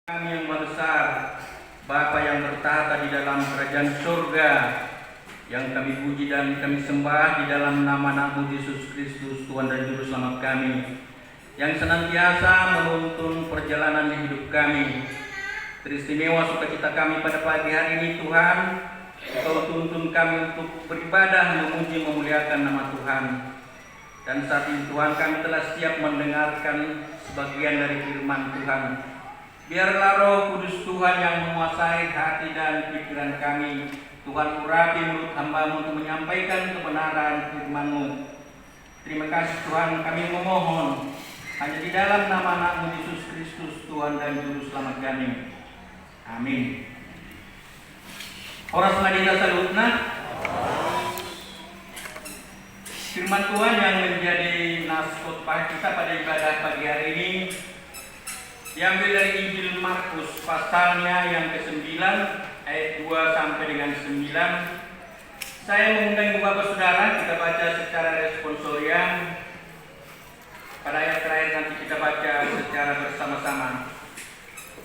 Kami yang besar, Bapa yang bertahta di dalam kerajaan surga, yang kami puji dan kami sembah di dalam nama-Mu Yesus Kristus, Tuhan dan Juru Selamat kami, yang senantiasa menuntun perjalanan hidup kami. Teristimewa sukacita kami pada pagi hari ini, Tuhan. Engkau tuntun kami untuk beribadah, memuji, memuliakan nama Tuhan. Dan saat ini Tuhan, kami telah siap mendengarkan sebagian dari firman Tuhan. Biarlah Roh Kudus Tuhan yang menguasai hati dan pikiran kami. Tuhan, urapi mulut hamba-Mu untuk menyampaikan kebenaran firman-Mu. Terima kasih Tuhan, kami memohon hanya di dalam nama Anak-Mu Yesus Kristus, Tuhan dan Juru Selamat kami. Amin. Horas Madinah Salutna. Firman Tuhan yang menjadi nas khotbah kita pada ibadah pagi hari ini diambil dari Injil Markus pasalnya yang ke-9 ayat 2 sampai dengan 9. Saya mengundang Ibu Bapak Saudara, kita baca secara responsorial. Pada ayat terakhir nanti kita baca secara bersama-sama.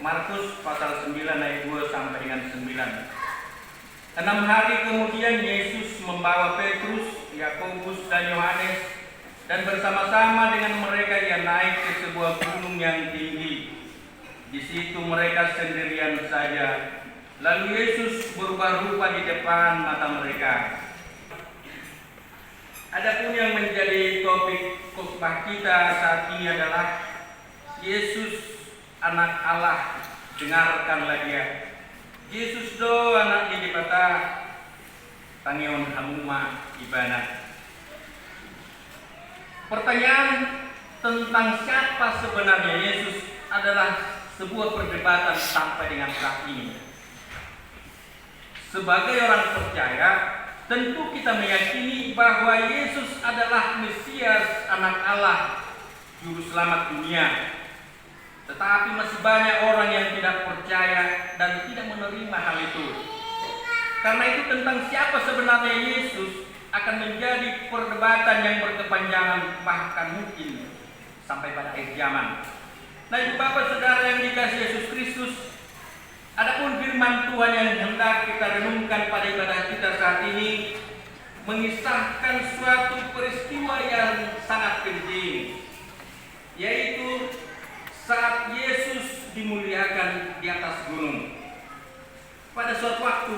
Markus pasal 9 ayat 2 sampai dengan 9. 6 hari kemudian Yesus membawa Petrus, Yakobus dan Yohanes, dan bersama-sama dengan mereka ia naik ke sebuah gunung yang tinggi. Di situ mereka sendirian saja. Lalu Yesus berubah rupa di depan mata mereka. Adapun yang menjadi topik khotbah kita saat ini adalah Yesus Anak Allah, dengarkanlah Dia. Yesus do anak di dipata tangion hamuma ibana. Pertanyaan tentang siapa sebenarnya Yesus adalah sebuah perdebatan sampai dengan saat ini. Sebagai orang percaya, tentu kita meyakini bahwa Yesus adalah Mesias, Anak Allah, Juru Selamat dunia. Tetapi masih banyak orang yang tidak percaya dan tidak menerima hal itu. Karena itu tentang siapa sebenarnya Yesus akan menjadi perdebatan yang berkepanjangan, bahkan mungkin sampai pada akhir zaman. Nah, Ibu Bapak Saudara yang dikasihi Yesus Kristus, adapun firman Tuhan yang hendak kita renungkan pada ibadah kita saat ini mengisahkan suatu peristiwa yang sangat penting, yaitu saat Yesus dimuliakan di atas gunung. Pada suatu waktu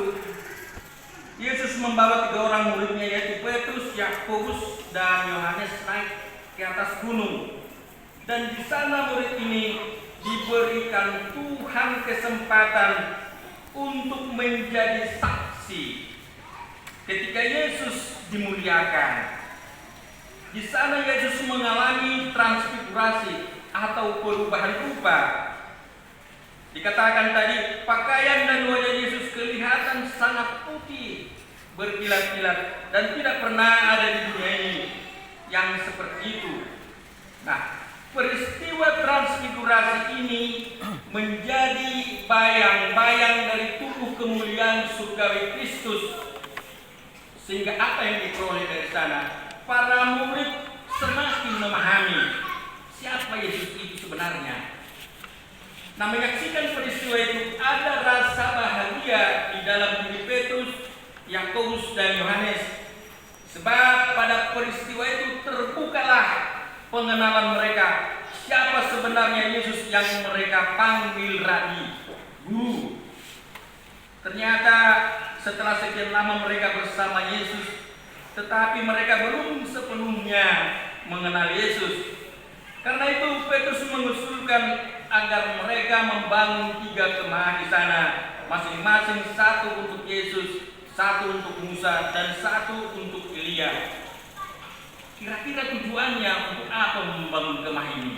Yesus membawa 3 orang muridnya, yaitu Petrus, Yakobus dan Yohanes, naik ke atas gunung. Dan di sana murid ini diberikan Tuhan kesempatan untuk menjadi saksi ketika Yesus dimuliakan. Di sana Yesus mengalami transfigurasi atau perubahan rupa. Dikatakan tadi, pakaian dan wajah Yesus kelihatan sangat putih, berkilat-kilat, dan tidak pernah ada di dunia ini yang seperti itu. Nah, peristiwa transfigurasi ini menjadi bayang-bayang dari tubuh kemuliaan surgawi Kristus. Sehingga apa yang diperoleh dari sana? Para murid semakin memahami siapa Yesus itu sebenarnya. Nah, menyaksikan peristiwa itu ada rasa bahagia di dalam diri Petrus, Yakobus dan Yohanes. Sebab pada peristiwa itu terbukalah pengenalan mereka siapa sebenarnya Yesus yang mereka panggil Rabi, Guru. Ternyata setelah sekian lama mereka bersama Yesus, tetapi mereka belum sepenuhnya mengenal Yesus. Karena itu Petrus mengusulkan agar mereka membangun 3 kemah di sana, masing-masing 1 untuk Yesus, 1 untuk Musa, dan 1 untuk Elia. Kira-kira tujuannya untuk apa membangun kemah ini?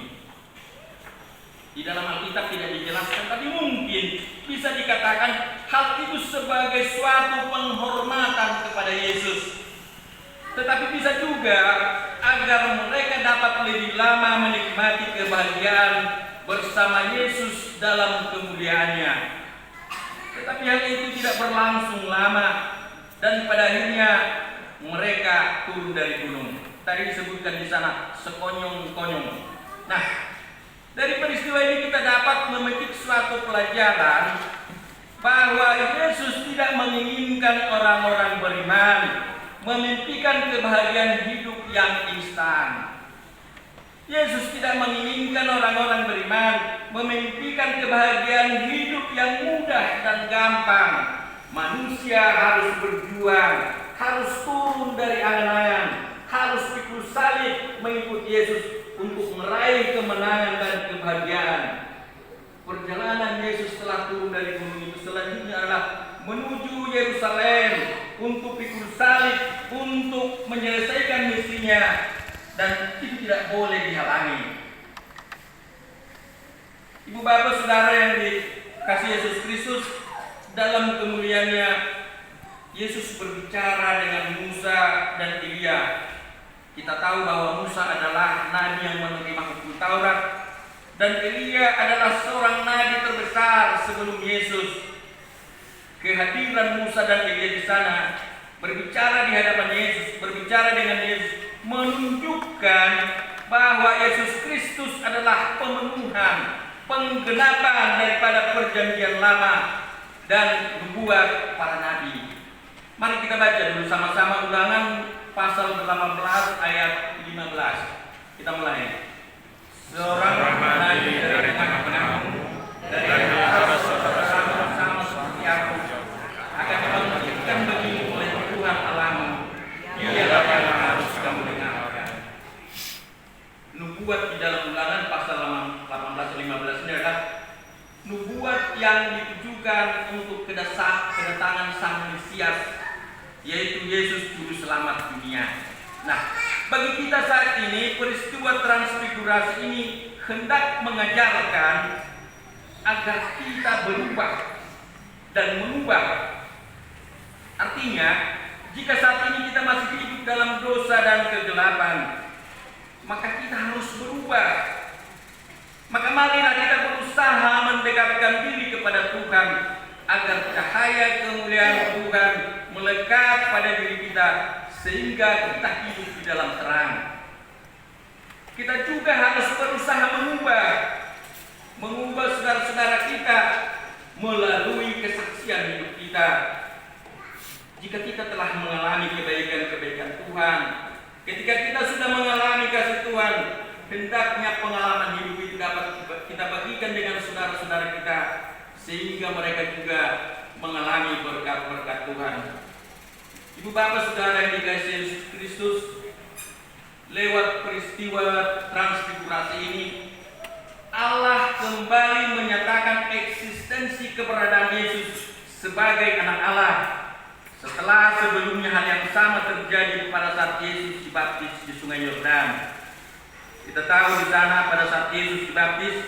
Di dalam Alkitab tidak dijelaskan, tapi mungkin bisa dikatakan hal itu sebagai suatu penghormatan kepada Yesus. Tetapi bisa juga agar mereka dapat lebih lama menikmati kebahagiaan bersama Yesus dalam kemuliaannya. Tetapi hal itu tidak berlangsung lama, dan pada akhirnya mereka turun dari gunung. Tadi disebutkan di sana sekonyong-konyong. Nah, Dari peristiwa ini kita dapat memetik suatu pelajaran bahwa Yesus tidak menginginkan orang-orang beriman memimpikan kebahagiaan hidup yang instan. Yesus tidak menginginkan orang-orang beriman memimpikan kebahagiaan hidup yang mudah dan gampang. Manusia harus berjuang, harus turun dari angan-angan, harus pikul salib mengikuti Yesus untuk meraih kemenangan dan kebahagiaan. Perjalanan Yesus setelah turun dari gunung itu selanjutnya adalah menuju Yerusalem untuk pikul salib, untuk menyelesaikan misinya, dan itu tidak boleh dihalangi. Ibu bapak saudara yang dikasihi Yesus Kristus, dalam kemuliaannya Yesus berbicara dengan Musa dan Elia. Kita tahu bahwa Musa adalah nabi yang menerima hukum Taurat, dan Elia adalah seorang nabi terbesar sebelum Yesus. Kehadiran Musa dan Elia di sana berbicara di hadapan Yesus, berbicara dengan Yesus, menunjukkan bahwa Yesus Kristus adalah pemenuhan, penggenapan daripada perjanjian lama dan nubuat para nabi. Mari kita baca dulu sama-sama Ulangan pasal 18 ayat 15. Kita mulai. Seorang nabi dari tengah-tengahmu, dari antara saudara-saudara sama seperti aku, akan dibangkitkan bagimu oleh Tuhan Allahmu. Dialah yang harus kamu dengarkan. Nubuat di dalam Ulangan pasal 18-15 ini adalah nubuat yang ditujukan untuk kedatangan Sang Mesias, yaitu Yesus Juru Selamat dunia. Nah, bagi kita saat ini peristiwa transfigurasi ini hendak mengajarkan agar kita berubah dan mengubah. Artinya, jika saat ini kita masih hidup dalam dosa dan kegelapan, maka kita harus berubah. Maka marilah kita berusaha mendekatkan diri kepada Tuhan agar cahaya kemuliaan Tuhan melekat pada diri kita sehingga kita hidup di dalam terang. Kita juga harus berusaha mengubah saudara-saudara kita melalui kesaksian hidup kita. Jika kita telah mengalami kebaikan-kebaikan Tuhan, ketika kita sudah mengalami kasih Tuhan, hendaknya pengalaman hidup itu dapat kita bagikan dengan saudara-saudara kita, sehingga mereka juga mengalami berkat-berkat Tuhan. Ibu bapak saudara yang dikasihi Yesus Kristus, lewat peristiwa transfigurasi ini, Allah kembali menyatakan eksistensi keberadaan Yesus sebagai anak Allah. Setelah sebelumnya hal yang sama terjadi pada saat Yesus dibaptis di Sungai Yordan. Kita tahu di sana pada saat Yesus dibaptis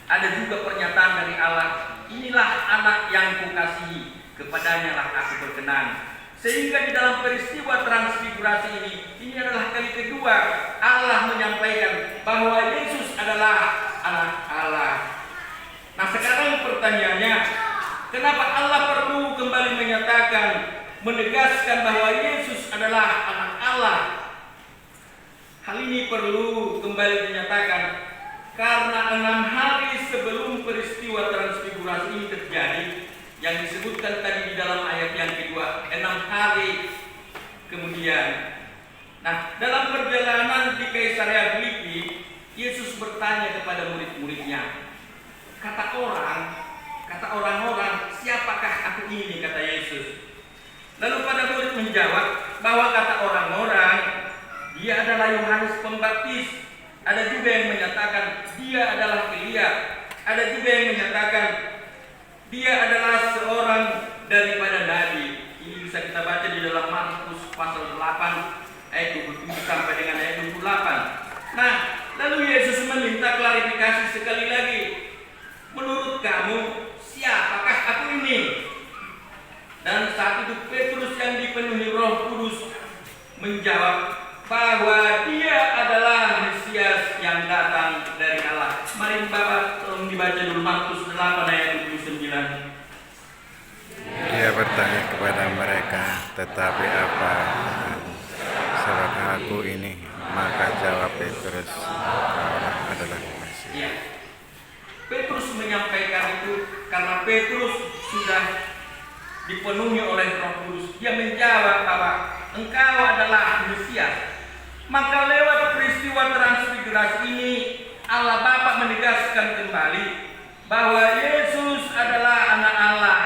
ada juga pernyataan dari Allah, inilah anak yang kukasihi, kepadanya lah aku berkenan. Sehingga di dalam peristiwa transfigurasi ini adalah kali kedua Allah menyampaikan bahwa Yesus adalah anak Allah. Nah, sekarang pertanyaannya, kenapa Allah perlu kembali menegaskan bahwa Yesus adalah anak Allah? Hal ini perlu kembali dinyatakan karena 6 hari sebelum peristiwa transfigurasi ini terjadi, yang disebutkan tadi di dalam ayat yang kedua, 6 hari kemudian. Nah, dalam perjalanan di Kaisarea Filipi, Yesus bertanya kepada murid-muridnya, kata orang-orang, siapakah aku ini, kata Yesus. Lalu pada murid menjawab bahwa kata orang-orang, dia adalah Yohanes Pembaptis. Ada juga yang menyatakan dia adalah Elia. Ada juga yang menyatakan dia adalah seorang daripada nabi. Ini bisa kita baca di dalam Markus pasal 8 ayat 27 sampai dengan ayat 28. Nah, lalu Yesus meminta klarifikasi sekali lagi. Menurut kamu, siapakah aku ini? Dan saat itu Petrus yang dipenuhi Roh Kudus menjawab bahwa dia adalah Mesias yang datang dari Allah. Mari Bapak tolong dibaca dulu Markus 8 ayat 29. Dia bertanya kepada mereka, tetapi apa sebab aku ini? Maka jawab Petrus, kau adalah Mesias. Ya. menyampaikan itu karena Petrus sudah dipenuhi oleh Roh Kudus. Dia menjawab bahwa engkau adalah Mesias. Maka lewat peristiwa transfigurasi ini Allah Bapa menegaskan kembali bahwa Yesus adalah anak Allah.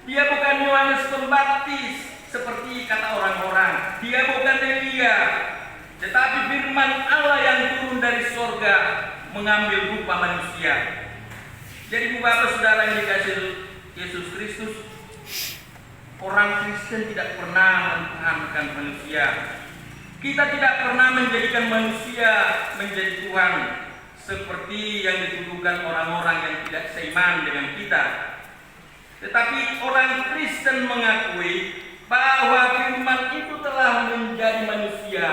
Dia bukan Yohanes Pembaptis seperti kata orang-orang. Dia bukan Elia, tetapi firman Allah yang turun dari sorga mengambil rupa manusia. Jadi Bapak Saudara yang dikasihi Yesus Kristus, orang Kristen tidak pernah memperhanakan manusia. Kita tidak pernah menjadikan manusia menjadi Tuhan seperti yang dituduhkan orang-orang yang tidak seiman dengan kita. Tetapi orang Kristen mengakui bahwa firman itu telah menjadi manusia.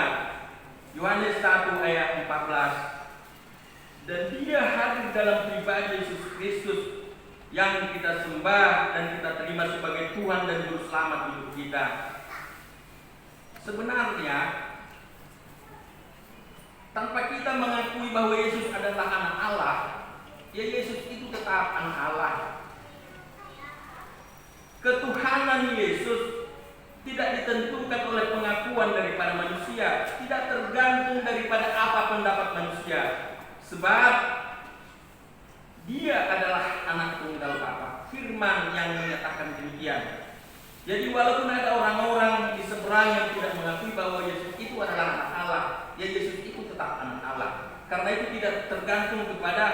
Yohanes 1 ayat 14. Dan dia hadir dalam pribadi Yesus Kristus yang kita sembah dan kita terima sebagai Tuhan dan Juru Selamat hidup kita. Sebenarnya tanpa kita mengakui bahwa Yesus adalah anak Allah, ya Yesus itu tetap anak Allah. Ketuhanan Yesus tidak ditentukan oleh pengakuan daripada manusia, tidak tergantung daripada apa pendapat manusia, sebab Dia adalah anak tunggal Bapa. Firman yang menyatakan demikian. Jadi walaupun ada orang-orang di seberang yang tidak mengakui bahwa Yesus itu adalah anak Allah, ya Yesus itu tetap anak Allah. Karena itu tidak tergantung kepada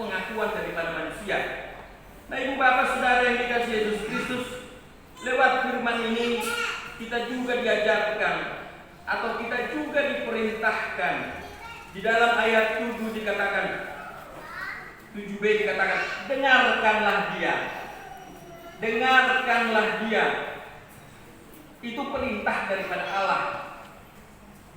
pengakuan daripada manusia. Nah, Ibu Bapak Saudara yang dikasihi Yesus Kristus, lewat firman ini kita juga diajarkan atau kita juga diperintahkan. Di dalam ayat 7 dikatakan, 7b dikatakan, dengarkanlah dia. Dengarkanlah dia. Itu perintah daripada Allah.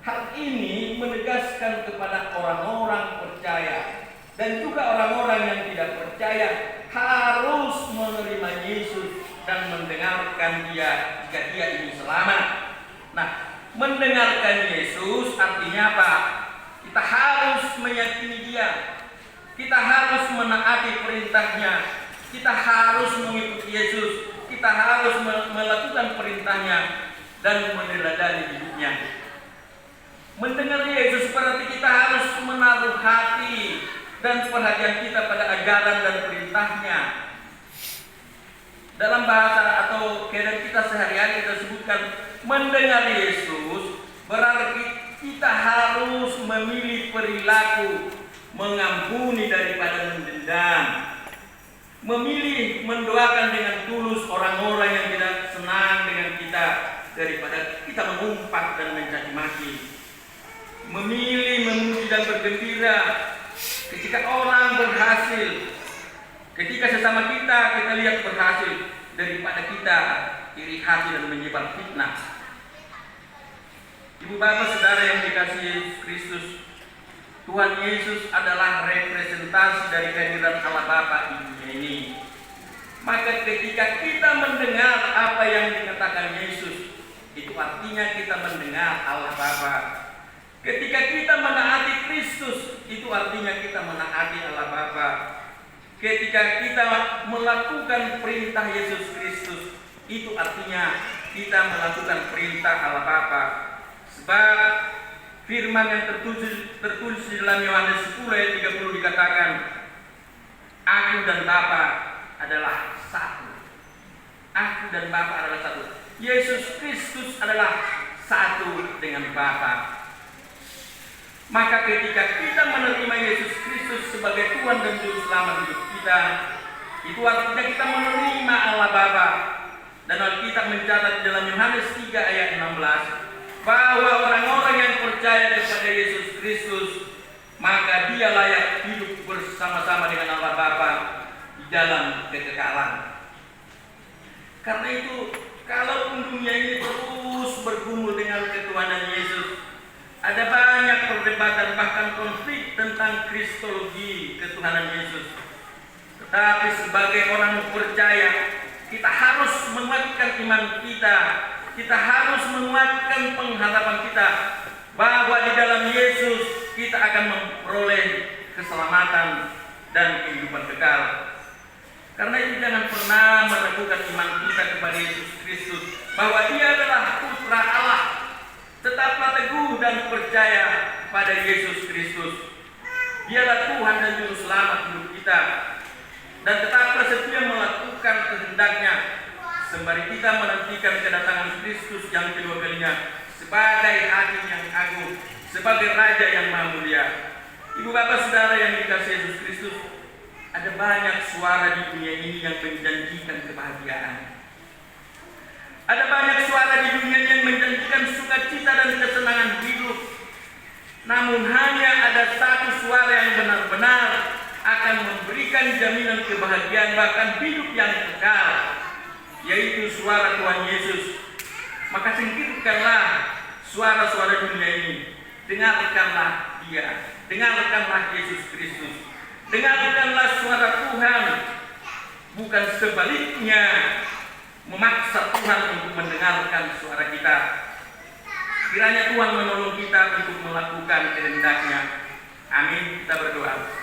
Hal ini menegaskan kepada orang-orang percaya dan juga orang-orang yang tidak percaya harus menerima Yesus dan mendengarkan dia jika dia ingin selamat. Nah, mendengarkan Yesus artinya apa? Kita harus meyakini dia. Kita harus menaati perintahnya. Kita harus mengikuti Yesus. Kita harus melakukan perintahnya dan meneladani hidupnya. Mendengar Yesus berarti kita harus menaruh hati dan perhatian kita pada ajaran dan perintahnya. Dalam bahasa atau keadaan kita sehari-hari kita sebutkan mendengar Yesus berarti kita harus memilih perilaku mengampuni daripada mendendam, memilih mendoakan dengan tulus orang-orang yang tidak senang dengan kita daripada kita mengumpat dan mencaci maki, memilih memuji dan bergembira ketika orang berhasil, ketika sesama kita lihat berhasil daripada kita iri hati dan menyebar fitnah. Ibu Bapak Saudara yang dikasihi Yesus Kristus, Tuhan Yesus adalah representasi dari kehadiran Allah Bapa di dunia ini. Maka ketika kita mendengar apa yang dikatakan Yesus, itu artinya kita mendengar Allah Bapa. Ketika kita menaati Kristus, itu artinya kita menaati Allah Bapa. Ketika kita melakukan perintah Yesus Kristus, itu artinya kita melakukan perintah Allah Bapa. Sebab firman yang tertulis di dalam Yohanes 10 ayat 30 dikatakan, Aku dan Bapa adalah satu. Aku dan Bapa adalah satu. Yesus Kristus adalah satu dengan Bapa. Maka ketika kita menerima Yesus Kristus sebagai Tuhan dan Juru Selamat hidup kita, itu artinya kita menerima Allah Bapa. Dan Alkitab mencatat di dalam Yohanes 3 ayat 16 bahwa orang-orang yang percaya kepada Yesus Kristus, maka dia layak hidup bersama-sama dengan Allah Bapa di dalam kekekalan. Karena itu, kalaupun dunia ini terus bergumul dengan ketuhanan Yesus, ada banyak perdebatan bahkan konflik tentang kristologi ketuhanan Yesus. Tetapi sebagai orang percaya, kita harus menguatkan iman kita. Kita harus menguatkan pengharapan kita bahwa di dalam Yesus kita akan memperoleh keselamatan dan kehidupan kekal. Karena itu jangan pernah meragukan iman kita kepada Yesus Kristus, bahwa Dia adalah Putra Allah. Tetaplah teguh dan percaya pada Yesus Kristus. Dialah Tuhan dan Juru Selamat hidup kita. Dan tetaplah setia melakukan kehendak-Nya, sembari kita menantikan kedatangan Kristus yang kedua kalinya sebagai Hakim yang agung, sebagai Raja yang Maha Mulia. Ibu bapak saudara yang dikasihi Yesus Kristus, ada banyak suara di dunia ini yang menjanjikan kebahagiaan. Ada banyak suara di dunia ini yang menjanjikan sukacita dan kesenangan hidup. Namun hanya ada satu suara yang benar-benar akan memberikan jaminan kebahagiaan bahkan hidup yang kekal, yaitu suara Tuhan Yesus. Maka singkirkanlah suara-suara dunia ini. Dengarkanlah Dia, dengarkanlah Yesus Kristus. Dengarkanlah suara Tuhan, bukan sebaliknya memaksa Tuhan untuk mendengarkan suara kita. Kiranya Tuhan menolong kita untuk melakukan kehendak-Nya. Amin. Kita berdoa.